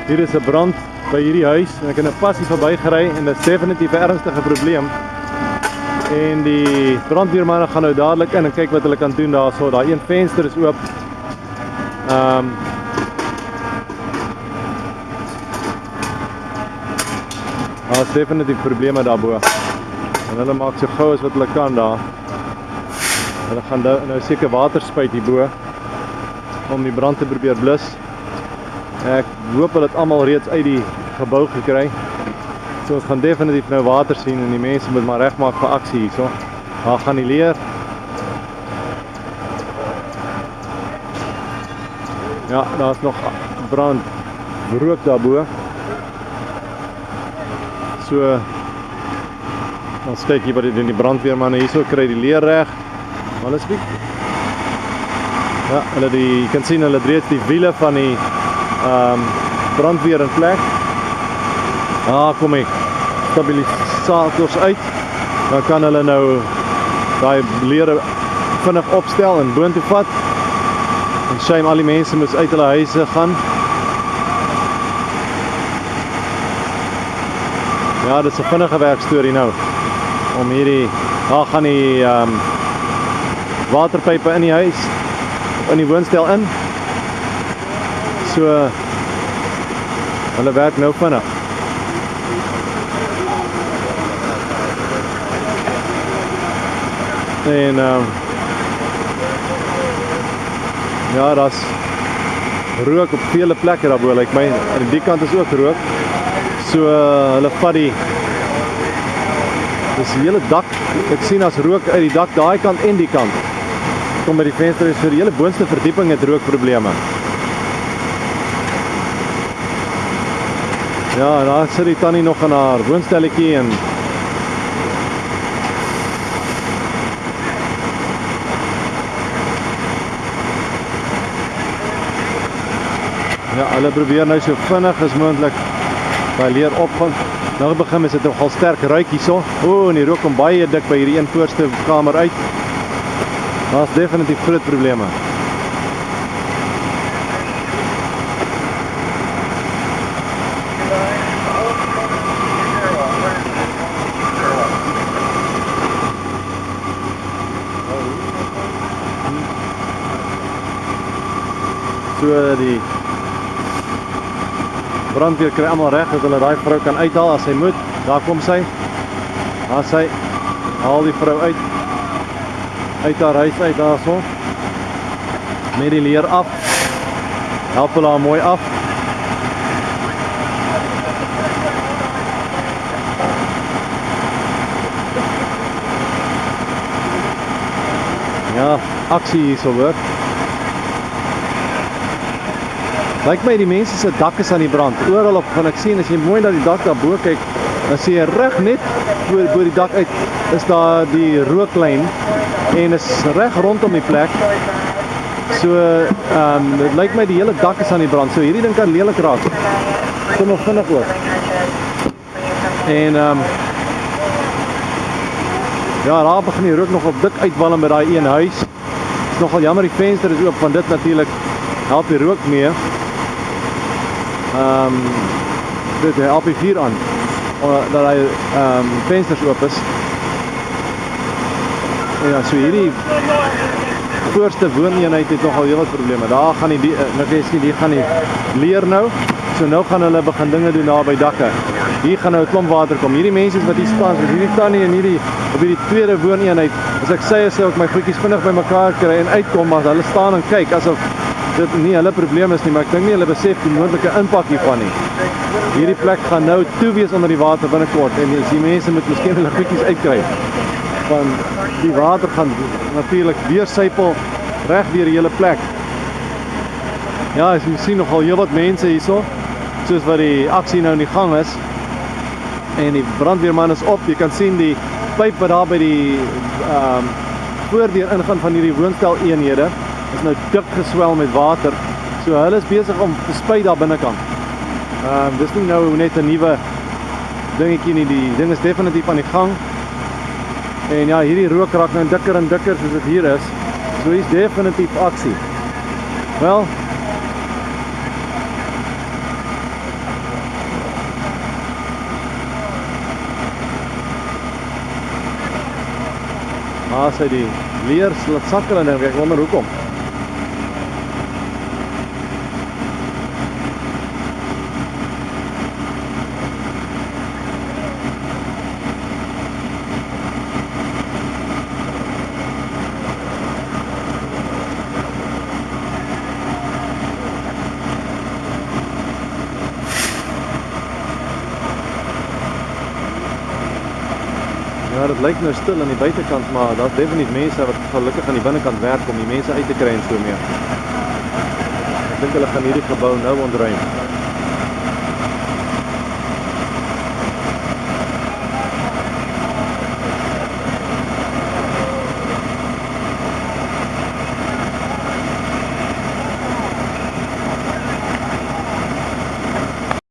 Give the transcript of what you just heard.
Hier is 'n brand by hierdie huis en ek het 'n passie verbygery en dit is definitief 'n ernstige probleem. En die brandweermanne gaan nou dadelik in en kyk wat hulle kan doen daarso. Daai een venster is oop. Daar is definitief probleme daarbo. En hulle maak so gou as wat hulle kan daar. Hulle gaan nou seker water spuit hierbo om die brand te probeer blus. Ek hoop hulle het almal reeds uit die gebou gekry. So ons gaan definitief nou water sien en die mense moet maar regmaak vir aksie hierso. Daar gaan die leer. Ja, daar's nog brand rook daarbo. So ons kyk hier wat die brandweermanne hierso kry die leer reg. Alles goed. Ja, jy kan sien hulle het reeds die wiele van die brandweer in plek. Kom die stabilisators uit. Dan kan hulle nou daai leere vinnig opstel en boontoe vat. En shame al die mense moes uit hulle huise gaan. Ja, dit is 'n vinnige werkstorie nou. Om hierdie, daar gaan die waterpype in die huis, in die woonstel in. So hulle werk nou vinnig. En ja, daar's rook op vele plekke daarbo, lyk my. Aan die kant is ook rook. So hulle vat dis die hele dak. Ek sien as rook uit die dak daai kant en die kant. Kom by die venster is vir die hele boonste verdieping het rookprobleme. Ja, en daar sit die tannie nog in haar woonstelletjie en ja, hulle probeer nou so vinnig as moontlik by leer opgaan. Nou begin is dit nogal sterk ruik hierso. En die rook kom baie dik by hierdie een voorste kamer uit. Daar's definitief groot probleme. So die brandweer kry almal reg dat hulle daai vrou kan uithaal as sy moet. Daar kom sy. Daar sy haal die vrou uit haar huis uit daarso. Met die leer af. Help hulle haar mooi af. Ja, aksie hierso hoor. Lyk my die mense se dak is aan die brand. Oral op kan ek sien as jy mooi na die dak daarbo kyk, dan sien jy reg net bo die dak uit is daar die rooklyn en is reg rondom die plek. So dit lyk my die hele dak is aan die brand. So hierdie ding kan lelik raak. Kom nog vinnig ook. En ja, daar begin die rook nog op dik uitwalm by daai een huis. Is nogal jammer die venster is oop, van dit natuurlik help die rook mee. Dit help die vuur aan dat hy vensters oop is. En ja, so hierdie voorste wooneenheid het nogal heel wat probleme. Daar gaan die gaan die leer nou. So nou gaan hulle begin dinge doen daar by dakke. Hier gaan nou 'n klomp water kom. Hierdie mense wat hier staan, so hierdie tannie en op hierdie tweede wooneenheid. As ek sê as ek my goedjies vinnig bymekaar kry en uitkom, maar hulle staan en kyk asof dit nie hulle probleem is nie, maar ek dink nie hulle besef die moontlike impak hiervan nie. Hierdie plek gaan nou toe wees onder die water binnekort en die mense moet miskien hulle goedjies uitkry. Van die water gaan natuurlik weer sypel reg deur die hele plek. Ja, as jy sien nogal heel wat mense hierso, soos wat die aksie nou in die gang is. En die brandweerman is op. Jy kan sien die pyp wat daar by die voordeur ingaan van hierdie woonstel eenhede is nou dik geswel met water. So hulle is besig om te spuit daar binnekant. Dis nie nou net 'n nuwe dingetjie nie. Die ding is definitief aan die gang. En ja, hierdie rook raak nou dikker en dikker soos dit hier is. So hier's definitief aksie. Wel, As hy die leer laat sakkel en ek wonder hoekom. Ja, dit lyk nou stil aan die buitekant, maar daar's definitief mense wat gelukkig aan die binnekant werk om die mense uit te kry en so meer. Ek dink hulle gaan hierdie gebou nou ontruim.